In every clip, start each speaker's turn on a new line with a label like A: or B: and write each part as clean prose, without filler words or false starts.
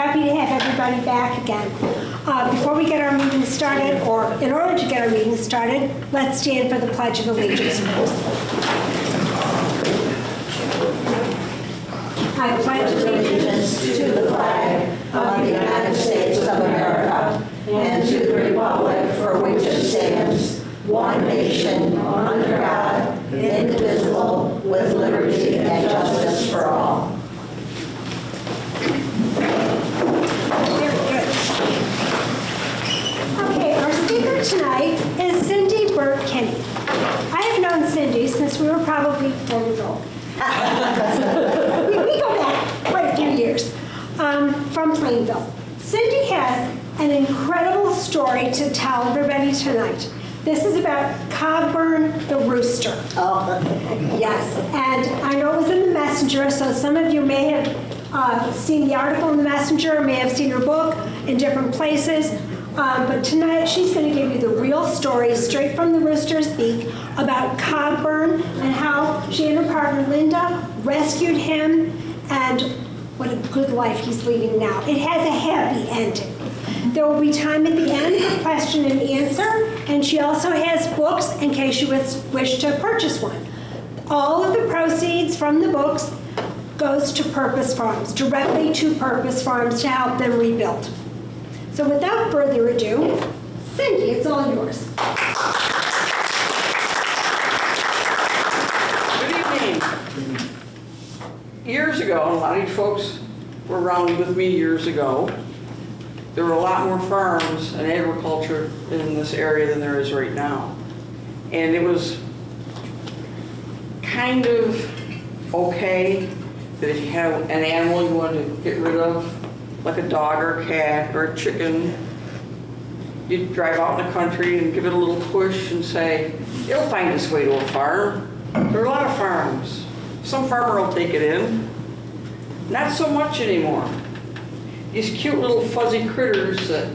A: happy to have everybody back again. Before we get our meeting started, or in order to get our meeting started, let's stand for the Pledge of Allegiance. I pledge
B: allegiance to the flag of the United States of America and to the republic for which it stands, one nation, under God, indivisible, with liberty and justice for all.
A: Very good. Okay, our speaker tonight is Cindy Burt Kinney. I have known Cindy since we were probably 4 years old. we go back quite a few years, from Plainville. Cindy has an incredible story to tell everybody tonight. This is about Cogburn the rooster.
B: Oh.
A: Yes, and I know it was in the Messenger, so some of you may have seen the article in the Messenger, may have seen her book in different places. But tonight she's going to give you the real story straight from the rooster's beak about Cogburn and how she and her partner Linda rescued him and what a good life he's leading now. It has a happy ending. There will be time at the end for question and answer, and she also has books in case you wish to purchase one. All of the proceeds from the books goes to Purpose Farms, directly to Purpose Farms to help them rebuild. So without further ado, Cindy, it's all yours.
C: Good evening. Years ago, and a lot of you folks were around with me years ago, there were a lot more farms and agriculture in this area than there is right now. And it was kind of okay that if you had an animal you wanted to get rid of, like a dog or a cat or a chicken, you'd drive out in the country and give it a little push and say, it'll find its way to a farm. There are a lot of farms. Some farmer will take it in. Not so much anymore. These cute little fuzzy critters that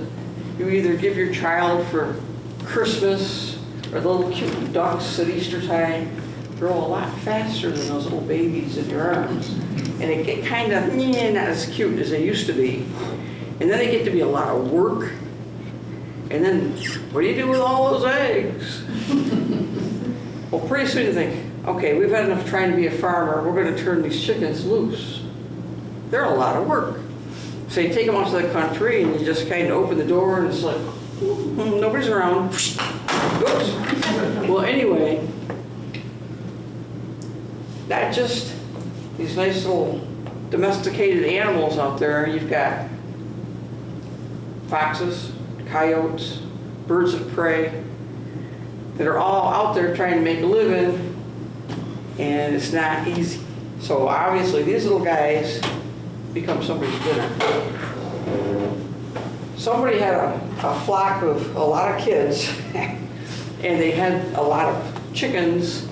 C: you either give your child for Christmas or the little cute ducks at Easter time grow a lot faster than those little babies in your arms. And they get kind of not as cute as they used to be. And then they get to be a lot of work. And then what do you do with all those eggs? Well, pretty soon you think, okay, we've had enough trying to be a farmer. We're going to turn these chickens loose. They're a lot of work. So you take them out to the country and you just kind of open the door and it's like, nobody's around. Oops. Well, anyway, that just, these nice little domesticated animals out there. You've got foxes, coyotes, birds of prey that are all out there trying to make a living, and it's not easy. So obviously these little guys become somebody's dinner. Somebody had a flock of a lot of kids and they had a lot of chickens,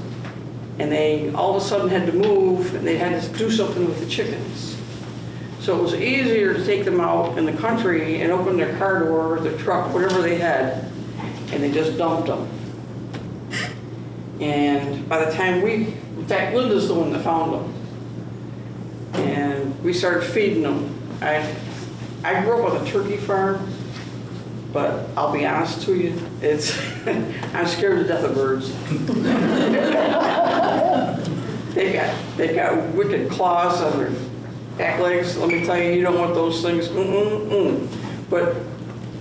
C: and they all of a sudden had to move and they had to do something with the chickens. So it was easier to take them out in the country and open their car door or their truck, whatever they had, and they just dumped them. And by the time in fact, Linda's the one that found them. And we started feeding them. I grew up on a turkey farm, but I'll be honest to you, I'm scared to death of birds. They've got wicked claws on their back legs. Let me tell you, you don't want those things. But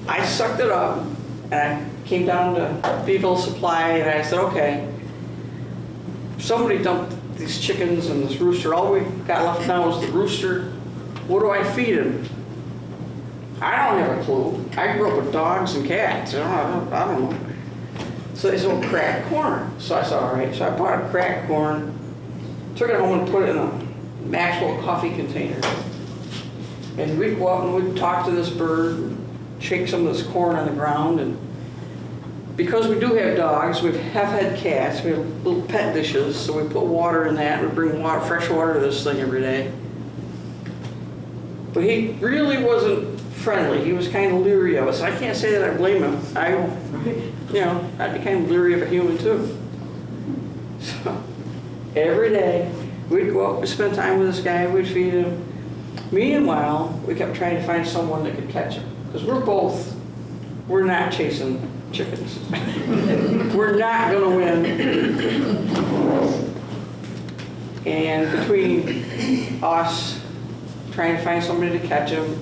C: I sucked it up, and I came down to Beeville Supply, and I said, okay, somebody dumped these chickens and this rooster. All we got left now is the rooster. What do I feed him? I don't have a clue. I grew up with dogs and cats. I don't know. So they said, well, cracked corn. So I said, all right. So I bought a cracked corn, took it home and put it in a Maxwell coffee container. And we'd go out and we'd talk to this bird, shake some of this corn on the ground. And because we do have dogs, we have had cats, we have little pet dishes, so we put water in that. We bring fresh water to this thing every day. But he really wasn't friendly. He was kind of leery of us. I can't say that I blame him. I'd be kind of leery of a human too. So every day we'd go up, we'd spend time with this guy, we'd feed him. Meanwhile, we kept trying to find someone that could catch him. Because we're not chasing chickens. We're not going to win. And between us trying to find somebody to catch him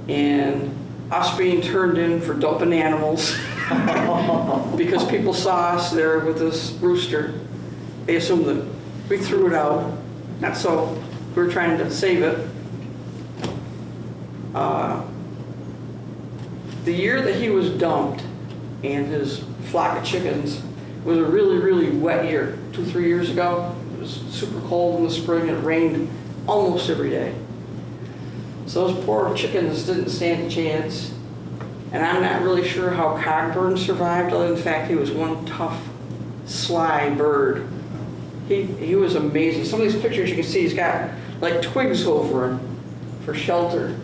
C: and us being turned in for dumping animals because people saw us there with this rooster, they assumed that we threw it out. Not so. We were trying to save it. The year that he was dumped and his flock of chickens was a really, really wet year. 2-3 years ago, it was super cold in the spring. It rained almost every day. So those poor chickens didn't stand a chance. And I'm not really sure how Cogburn survived, other than the fact he was one tough, sly bird. He was amazing. Some of these pictures you can see he's got like twigs over him for shelter.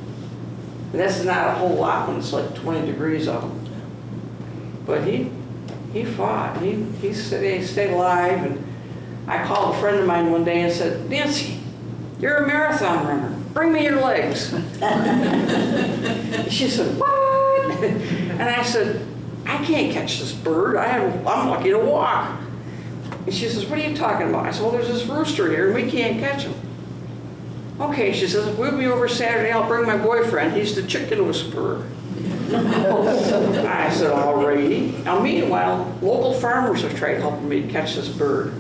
C: And that's not a whole lot when it's like 20 degrees out. But he fought. He stayed alive. And I called a friend of mine one day and said, "Nancy, you're a marathon runner. Bring me your legs." She said, "What?" And I said, "I can't catch this bird. I'm lucky to walk." And she says, "What are you talking about?" I said, "Well, there's this rooster here and we can't catch him." "Okay," she says, "We'll be over Saturday. I'll bring my boyfriend. He's the chicken whisperer." I said, "Alrighty." Now, meanwhile, local farmers have tried helping me catch this bird.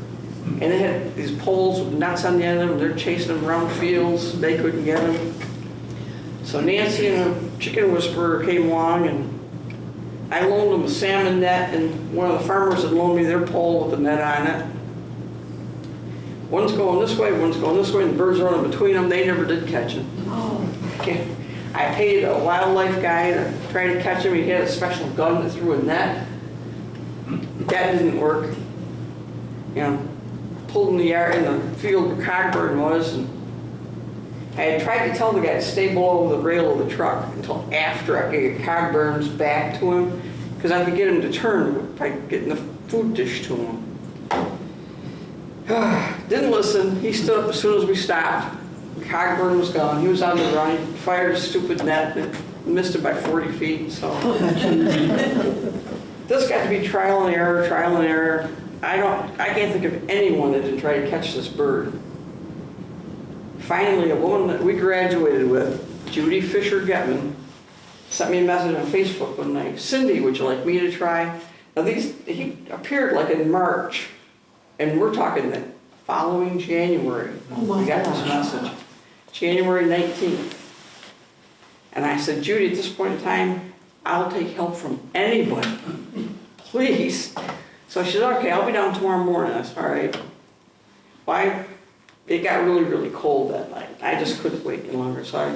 C: And they had these poles with nuts on the end of them. They're chasing them around fields. They couldn't get him. So Nancy and her chicken whisperer came along, and I loaned them a salmon net, and one of the farmers had loaned me their pole with a net on it. One's going this way, one's going this way, and the birds running between them. They never did catch him. Okay. I paid a wildlife guy to try to catch him. He had a special gun that threw a net. That didn't work. You know, pulled in the yard in the field where Cogburn was, and I had tried to tell the guy to stay below the rail of the truck until after I could get Cogburn's back to him, because I could get him to turn by getting the food dish to him. Didn't listen. He stood up as soon as we stopped. Cogburn was gone. He was on the run. He fired a stupid net and missed it by 40 feet. So this got to be trial and error, trial and error. I can't think of anyone that didn't try to catch this bird. Finally, a woman that we graduated with, Judy Fisher-Getman, sent me a message on Facebook one night. "Cindy, would you like me to try?" Now he appeared like in March, and we're talking the following January. We got this message, January 19th. And I said, "Judy, at this point in time, I'll take help from anybody, please." So she said, "Okay, I'll be down tomorrow morning." I said, "All right." Why? It got really, really cold that night. I just couldn't wait any longer, so I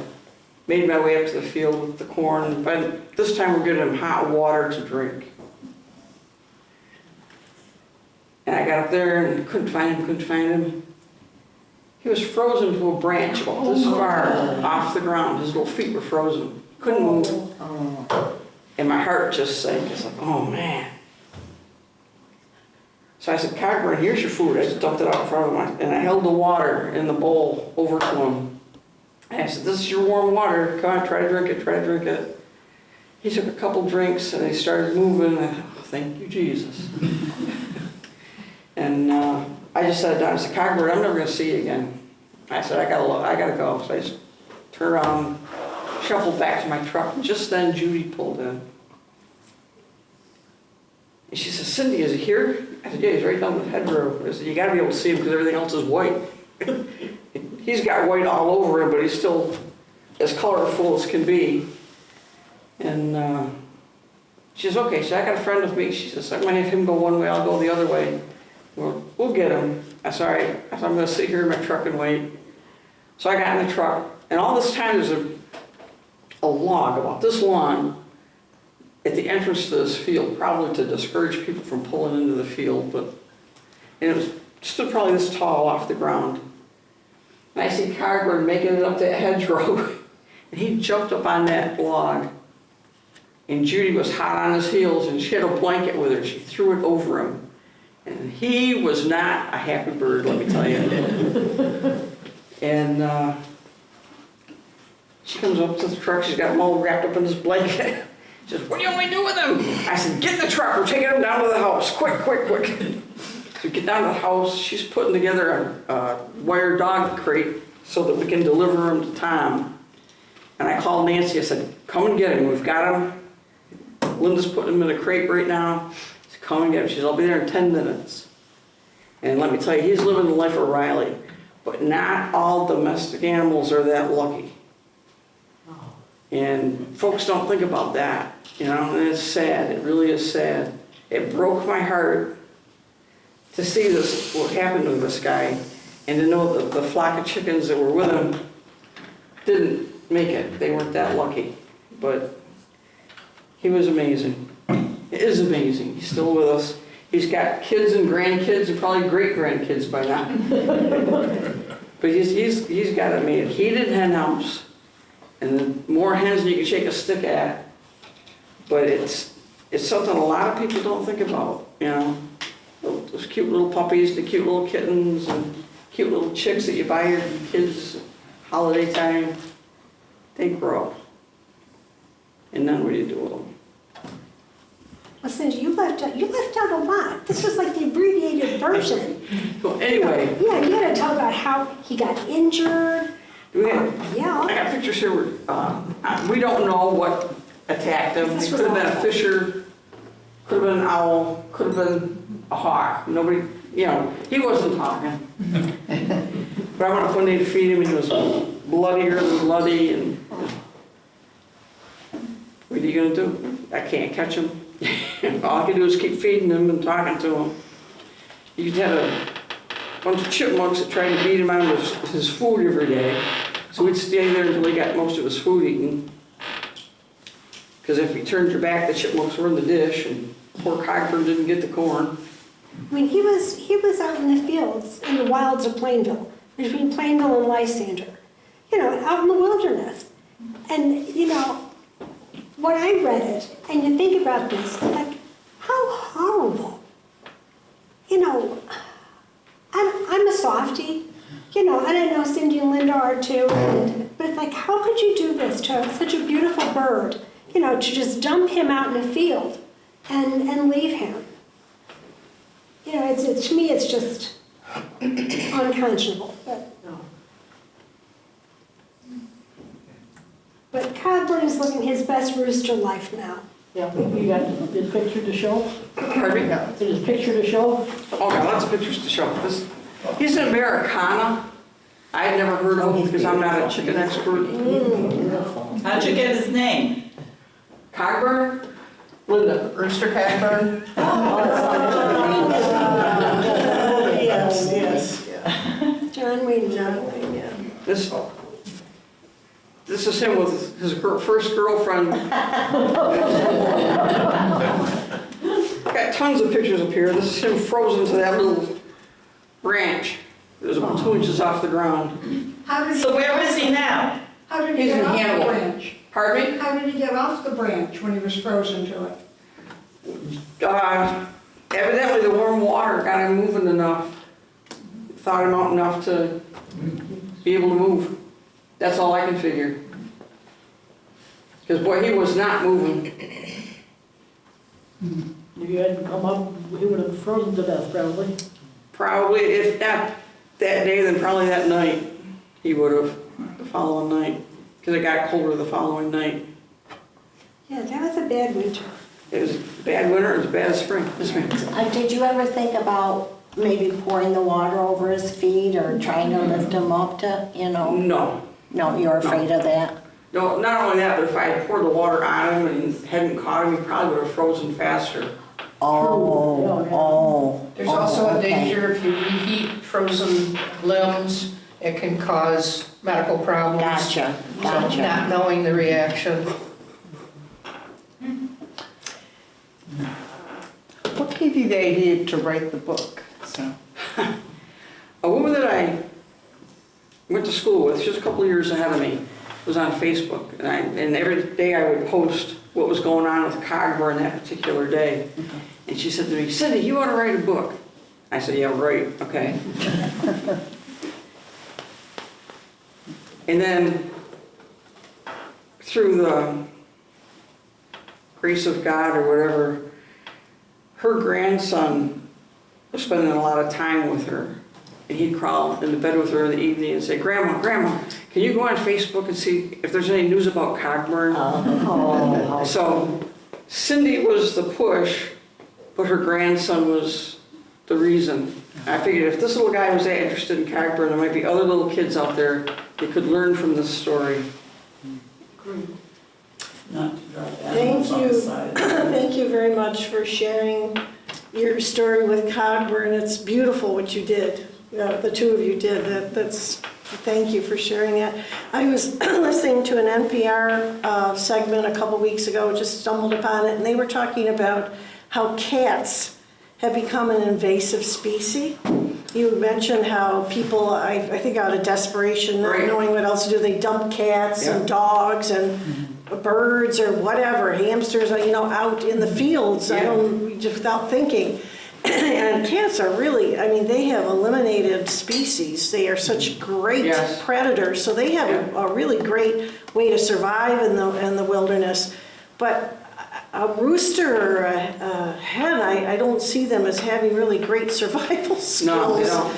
C: made my way up to the field with the corn. But this time we're getting him hot water to drink. And I got up there and couldn't find him. He was frozen to a branch about this far off the ground. His little feet were frozen. Couldn't move. And my heart just sank. It's like, oh man. So I said, "Cogburn, here's your food." I just dumped it out in front of him, and I held the water in the bowl over to him. And I said, "This is your warm water. Come on, try to drink it, try to drink it." He took a couple drinks, and he started moving. And I thought, "Oh, thank you, Jesus." And I just said, "Cogburn, I'm never going to see you again." I said, I gotta go. So I just turned around, shuffled back to my truck, and just then Judy pulled in. And she says, "Cindy, is he here?" I said, "Yeah, he's right down the hedgerow." I said, "You got to be able to see him because everything else is white." He's got white all over him, but he's still as colorful as can be. And she says, "Okay." So I got a friend with me. She says, "I'm going to have him go one way, I'll go the other way. We'll get him." I said, "All right." I said, "I'm going to sit here in my truck and wait." So I got in the truck, and all this time there's a log about this long at the entrance to this field, probably to discourage people from pulling into the field, and it stood probably this tall off the ground. And I see Cogburn making it up that hedgerow, and he jumped up on that log, and Judy was hot on his heels, and she had a blanket with her. She threw it over him, and he was not a happy bird, let me tell you. And She comes up to the truck, she's got them all wrapped up in this blanket. She says, what do you want me to do with them? I said, get in the truck, we're taking them down to the house, quick, quick, quick. So we get down to the house, she's putting together a wire dog crate so that we can deliver them to Tom. And I called Nancy, I said, come and get him, we've got him. Linda's putting him in a crate right now. She said, come and get him. She said, I'll be there in 10 minutes. And let me tell you, he's living the life of Riley. But not all domestic animals are that lucky. And folks don't think about that, you know, and it's sad, it really is sad. It broke my heart to see this, what happened to this guy, and to know that the flock of chickens that were with him didn't make it. They weren't that lucky, but he was amazing. It is amazing. He's still with us. He's got kids and grandkids and probably great-grandkids by now. But he's got a heated hen house, and then more hens than you can shake a stick at. But it's something a lot of people don't think about, you know. Those cute little puppies, the cute little kittens, and cute little chicks that you buy your kids holiday time, they grow. And then what do you do with them?
A: Well, Cindy, you left out a lot. This was like the abbreviated version.
C: Well, anyway.
A: Yeah, you had to talk about how he got injured.
C: Yeah. I got pictures here. We don't know what attacked him. It could have been a fisher, could have been an owl, could have been a hawk. Nobody, you know, he wasn't talking. But I went up one day to feed him, and he was bloodier than bloody. And what are you going to do? I can't catch him. All I can do is keep feeding him and talking to him. You had a bunch of chipmunks that tried to beat him out of his food every day. So we'd stay there until he got most of his food eaten. Because if he turned your back, the chipmunks were in the dish, and poor Cogburn didn't get the corn.
A: I mean, he was out in the fields, in the wilds of Plainville, between Plainville and Lysander, you know, out in the wilderness. And, you know, when I read it, and you think about this, like, how horrible. You know, I'm a softie, you know, and I know Cindy and Linda are too, but it's like, how could you do this to such a beautiful bird, you know, to just dump him out in a field and leave him? You know, to me, it's just unconscionable. But Cogburn is living his best rooster life now.
D: Yeah, you got his picture to show?
C: Pardon me?
D: His picture to show?
C: Oh, got lots of pictures to show. He's an Americana. I had never heard of him because I'm not a chicken expert.
E: How'd you get his name?
C: Cogburn? Linda.
E: Rooster Cogburn?
B: Yes.
A: John Wayne.
B: Yeah.
C: This is him with his first girlfriend. Got tons of pictures up here. This is him frozen to that little branch. There's about 2 inches off the ground.
E: So where is he now?
F: How did he
C: He's
F: get
C: in
F: off the
C: Hannibal.
F: branch?
C: Pardon me?
F: How did he get off the branch when he was frozen to it?
C: Evidently the warm water got him moving enough, thawed him out enough to be able to move. That's all I can figure. Because boy, he was not moving.
D: If you hadn't come up, he would have frozen to death probably.
C: Probably, if not that day, then probably that night he would have, the following night. Because it got colder the following night.
A: Yeah, that was a bad winter.
C: It was bad winter, it was bad spring. Yes, ma'am.
B: Did you ever think about maybe pouring the water over his feet or trying to lift him up to, you know?
C: No.
B: No, you're afraid of that?
C: No, not only that, but if I had poured the water on him and hadn't caught him, he probably would have frozen faster.
G: There's also a
B: okay.
G: danger if you reheat frozen limbs, it can cause medical problems.
B: Gotcha.
G: So not knowing the reaction.
E: What gave you the idea to write the book? So,
C: A woman that I went to school with, she was a couple of years ahead of me, was on Facebook. And every day I would post what was going on with Cogburn that particular day. And she said to me, Cindy, you ought to write a book. I said, yeah, right, okay. And then through the grace of God or whatever, her grandson was spending a lot of time with her. And he'd crawl into bed with her in the evening and say, Grandma, can you go on Facebook and see if there's any news about Cogburn? So Cindy was the push, but her grandson was the reason. I figured if this little guy was that interested in Cogburn, there might be other little kids out there that could learn from this story.
H: Thank you. Thank you very much for sharing your story with Cogburn. It's beautiful what you did. The two of you did. Thank you for sharing that. I was listening to an NPR segment a couple weeks ago, just stumbled upon it, and they were talking about how cats have become an invasive species. You mentioned how people, I think out of desperation, not knowing what else to do, they dump cats and dogs and birds or whatever, hamsters, out in the fields, just without thinking. And cats are really, they have eliminated species. They are such great predators, so they have a really great way to survive in the wilderness. But a rooster or a hen, I don't see them as having really great survival skills.
C: No, they don't.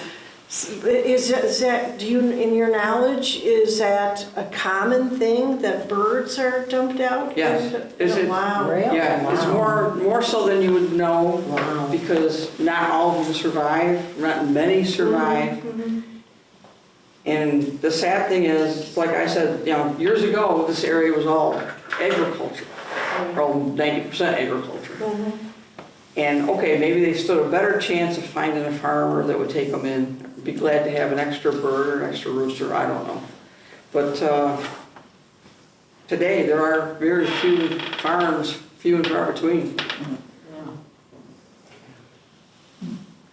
H: Is that, do you, in your knowledge, is that a common thing that birds are dumped out?
C: Yes.
H: Wow.
B: Really?
C: Yeah, it's more so than you would know because not all of them survive, not many survive. And the sad thing is, like I said, years ago, this area was all agriculture, or 90% agriculture. And okay, maybe they stood a better chance of finding a farmer that would take them in. Be glad to have an extra bird or an extra rooster, I don't know. But today there are very few farms, few and far between.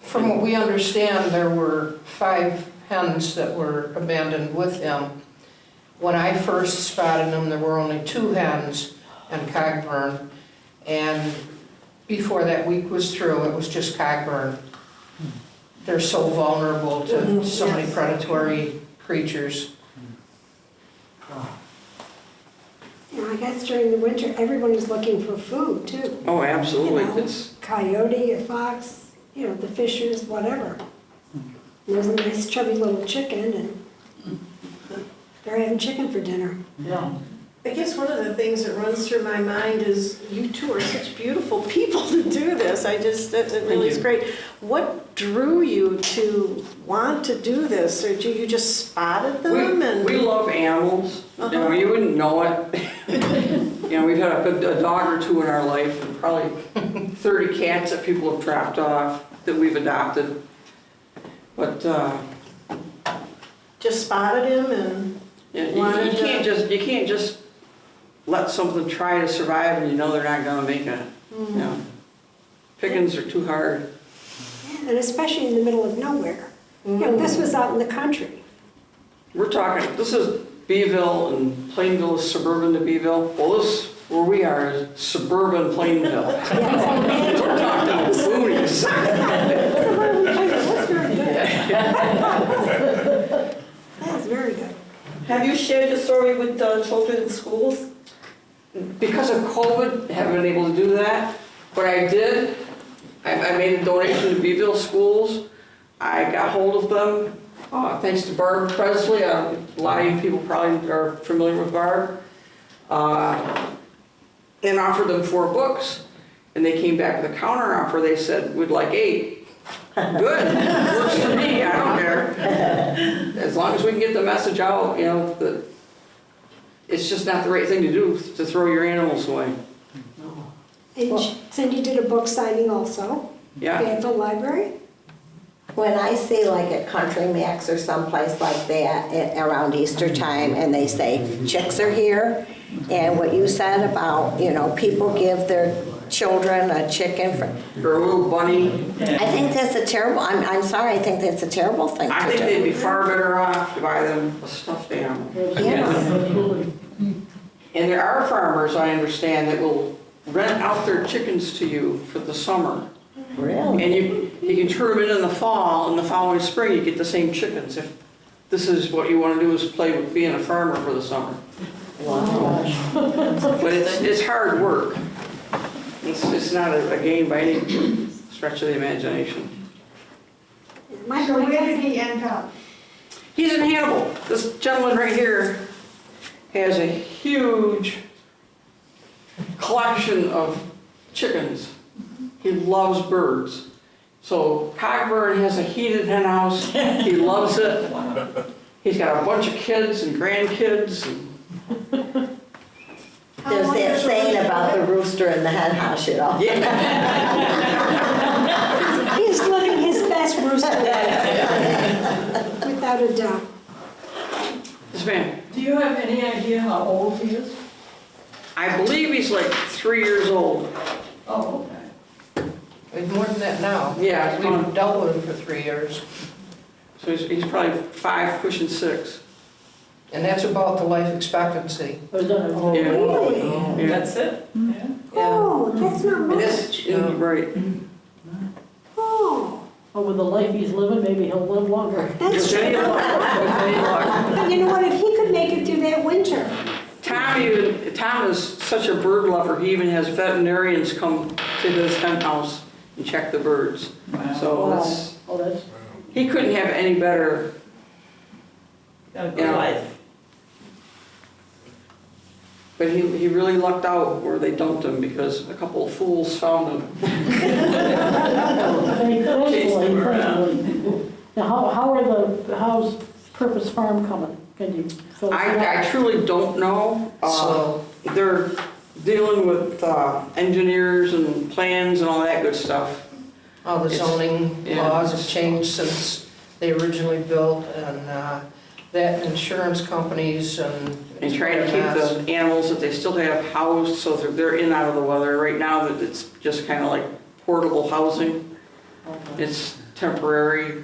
G: From what we understand, there were 5 hens that were abandoned with him. When I first spotted them, there were only 2 hens in Cogburn, and before that week was through, it was just Cogburn. They're so vulnerable to so many predatory creatures.
A: I guess during the winter, everyone is looking for food too.
C: Oh, absolutely.
A: It's coyote, a fox, the fishers, whatever. And there's a nice chubby little chicken, and they're having chicken for dinner.
H: Yeah. I guess one of the things that runs through my mind is you two are such beautiful people to do this. That really is great. What drew you to want to do this? Or you just spotted them?
C: We love animals. You wouldn't know it. We've had a dog or two in our life, and probably 30 cats that people have dropped off that we've adopted. But
H: just spotted him and
C: you can't just let something try to survive and they're not going to make it. Pickings are too hard.
A: And especially in the middle of nowhere. This was out in the country.
C: We're talking, this is Beeville, and Plainville is suburban to Beeville. Well, this, where we are, is suburban Plainville. We're talking boonies.
A: That's very good.
B: Have you shared your story with the children in schools?
C: Because of COVID, haven't been able to do that. But I did. I made a donation to Beeville schools. I got hold of them. Thanks to Barb Presley. A lot of you people probably are familiar with Barb. And offered them 4 books. And they came back with a counter offer. They said, we'd like 8. Good. Works for me. I don't care. As long as we can get the message out, that it's just not the right thing to do to throw your animals away.
A: And Cindy did a book signing also.
C: Yeah.
A: At the library.
B: When I see like at Country Max or someplace like that around Easter time, and they say chicks are here, and what you said about, people give their children a chicken
C: Or a little bunny.
B: I think that's a terrible, I'm sorry, I think that's a terrible thing to do.
C: I think they'd be far better off to buy them a stuffed animal.
B: Yeah.
C: And there are farmers, I understand, that will rent out their chickens to you for the summer.
B: Really?
C: And you can turn them in the fall, and the following spring you get the same chickens. If this is what you want to do, is play with being a farmer for the summer.
B: Wow.
C: But it's hard work. It's not a game by any stretch of the imagination.
A: My
F: So where did
A: cousin,
F: he end up?
C: He's in Hannibal. This gentleman right here has a huge collection of chickens. He loves birds. So Cogburn has a heated hen house. He loves it. He's got a bunch of kids and grandkids.
B: There's that saying about the rooster in the hen house, you know?
C: Yeah.
A: he's living his best rooster life, without a doubt.
C: This man,
D: Do you have any idea how old he is?
C: I believe he's like 3 years old.
D: Oh, okay.
G: It's more than that now.
C: Yeah, it's gone.
G: We've dealt with him for 3 years,
C: So he's probably 5, pushing 6.
G: and that's about the life expectancy.
D: Was that a-
C: Yeah.
A: Really?
C: Yeah.
D: That's it? Yeah.
A: Oh, that's not
C: And
A: much.
C: this, right.
A: Oh,
D: Oh, with the life he's living, maybe he'll live longer.
A: that's
C: With
A: true.
C: any luck, with any luck.
A: But you know what, if he could make it through that winter,
C: Tom is such a bird lover, he even has veterinarians come to his hen house and check the birds. So that's,
D: Oh, that's
C: he couldn't have any better,
D: got a
C: you
D: good
C: know.
D: life.
C: But he really lucked out where they dumped him because a couple of fools found him.
D: Thankfully. Now, how's Purpose Farm coming? Can you fill us in?
C: I truly don't know.
G: So-
C: They're dealing with engineers and plans and all that good stuff.
G: All the
C: It's-
G: zoning
C: yeah.
G: laws have changed since they originally built, and that insurance companies and.
C: And trying to keep the animals that they still have housed so they're in and out of the weather. Right now, that it's just kind of like portable housing. It's temporary.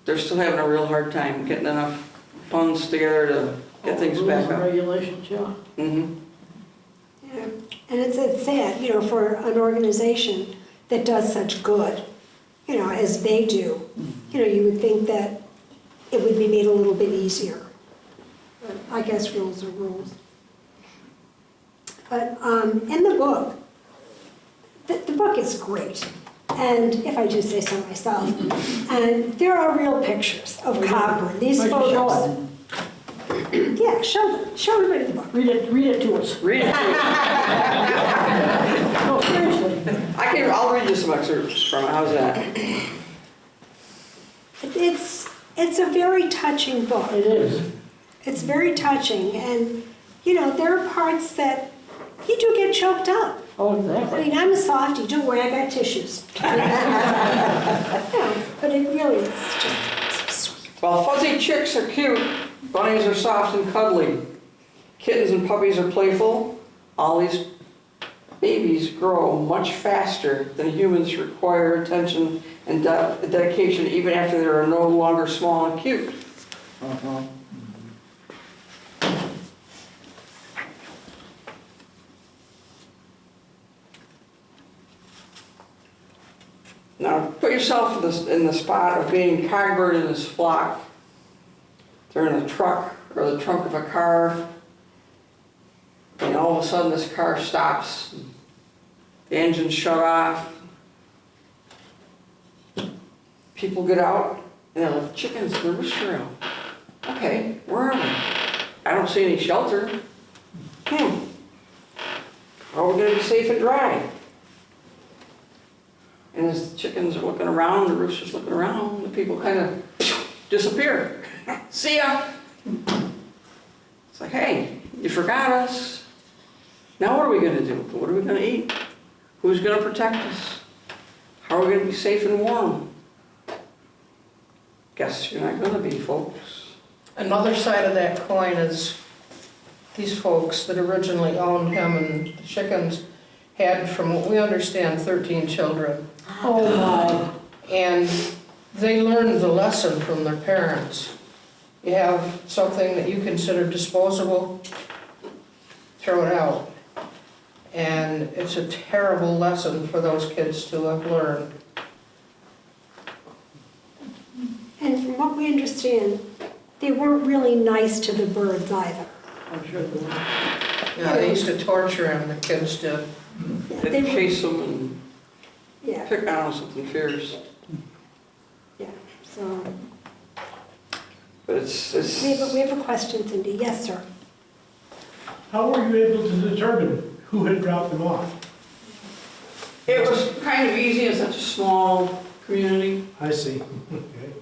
C: They're still having a real hard time getting enough funds together to get things
D: Rules
C: back
D: and
C: up.
D: regulations, yeah.
C: Mhm.
A: yeah. And it's sad, you know, for an organization that does such good, you know, as they do. You know, you would think that it would be made a little bit easier. But I guess rules are rules. But in the book, the book is great. And if I do say so myself, and there are real pictures of Cogburn. These
D: Why don't you show
A: photos. Yeah, show everybody the book.
D: Read it to us.
C: Read it.
D: No, seriously.
C: I'll read you some excerpts from it. How's that?
A: It's a very touching book.
D: It is.
A: It's very touching, and, you know, there are parts that you do get choked up.
D: Oh,
A: I
D: exactly.
A: mean, I'm a softie, don't worry, I got tissues. Yeah, but it really is just so sweet.
C: While fuzzy chicks are cute, bunnies are soft and cuddly. Kittens and puppies are playful. All these babies grow much faster than humans, require attention and dedication even after they are no longer small and cute. Now, put yourself in the spot of being Cogburn and his flock. They're in a truck or the trunk of a car, and all of a sudden this car stops. The engine's shut off. People get out, and they're like, chickens, the rooster out. Okay, where are we? I don't see any shelter. How are we going to be safe and dry? And as the chickens are looking around, the rooster's looking around, the people kind of disappear. See ya! It's like, hey, you forgot us. Now what are we going to do? What are we going to eat? Who's going to protect us? How are we going to be safe and warm? Guess you're not going to be, folks.
G: Another side of that coin is these folks that originally owned him and the chickens had, from what we understand, 13 children.
D: Oh, my.
G: And they learned the lesson from their parents. You have something that you consider disposable, throw it out. And it's a terrible lesson for those kids to have learned.
A: And from what we understand, they weren't really nice to the birds either.
D: I'm sure they will.
G: Yeah, they used to torture him, the kids did.
C: They'd chase them and
A: Yeah,
C: pick on them, something fierce.
A: yeah, so,
C: But it's,
A: we have a question, Cindy. Yes, sir.
I: How were you able to determine who had dropped them off?
C: it was kind of easy in such a small community.
I: I see. Okay.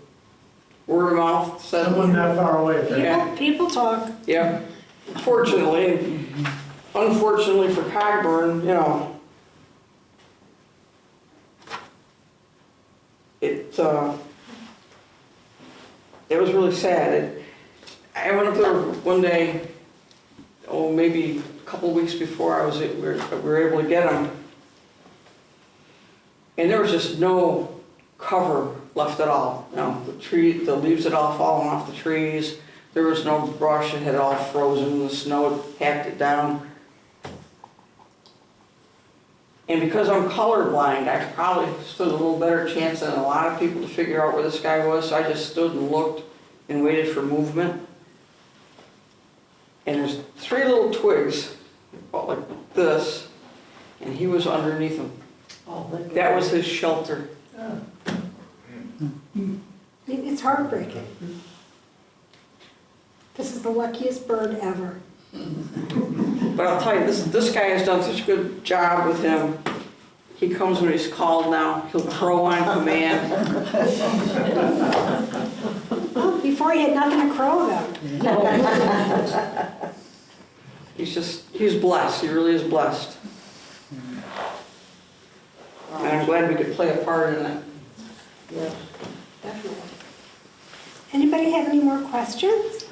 C: Word of mouth said.
I: Someone not far away. apparently.
C: Yeah.
A: People talk.
C: Yeah. Fortunately, unfortunately for Cogburn, you know, it was really sad. I went up there one day, maybe a couple weeks before we were able to get them, and there was just no cover left at all. No, the leaves had all fallen off the trees. There was no brush. It had all frozen. The snow had packed it down. And because I'm colorblind, I probably stood a little better chance than a lot of people to figure out where this guy was. So I just stood and looked and waited for movement. And there's 3 little twigs, about like this, and he was underneath them.
D: Oh,
C: That was his shelter.
A: It's heartbreaking. This is the luckiest bird ever.
C: But I'll tell you, this guy has done such a good job with him. He comes when he's called now. He'll crow on command.
A: Oh, before he had nothing to crow about.
C: He's blessed. He really is blessed. And I'm glad we could play a part in it.
A: Yeah, definitely. Anybody have any more questions?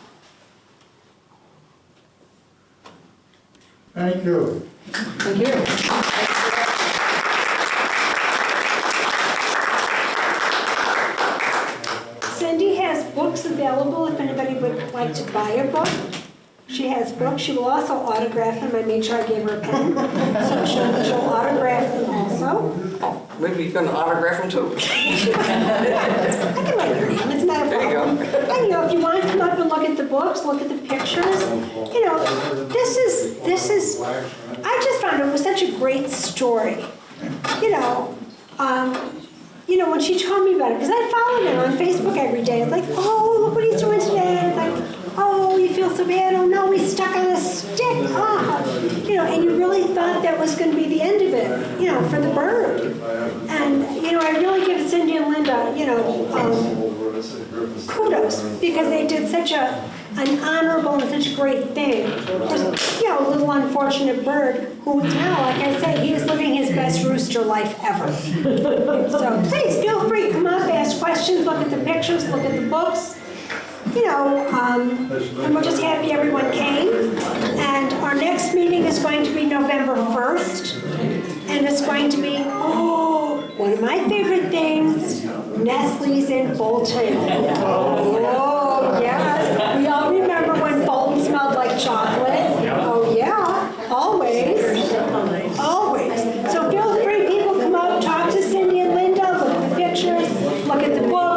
I: Thank you.
C: Thank you.
A: Cindy has books available if anybody would like to buy a book. She has books. She will also autograph them. I made sure I gave her a pen. So she'll autograph them also.
C: Maybe you're going to autograph him too.
A: I can write your name. It's not a
C: There you
A: problem.
C: go.
A: And you know, if you want to come up and look at the books, look at the pictures, you know, this is, I just found it was such a great story. You know, when she told me about it, because I follow him on Facebook every day. It's like, oh, look what he's doing today. It's like, oh, you feel so bad. Oh no, he's stuck on a stick. Ah, you know, and you really thought that was going to be the end of it, you know, for the bird. And you know, I really give Cindy and Linda, you know, kudos because they did such an honorable and such a great thing. Just, you know, a little unfortunate bird who is now, like I said, he is living his best rooster life ever. So please feel free, come up, ask questions, look at the pictures, look at the books. You know, and we're just happy everyone came. And our next meeting is going to be November 1st. And it's going to be, one of my favorite things, Nestle's in Bolton. Oh, yes. We all remember when Bolton smelled like chocolate. Oh, yeah, always. Always. So feel free, people come up, talk to Cindy and Linda, look at the pictures, look at the book.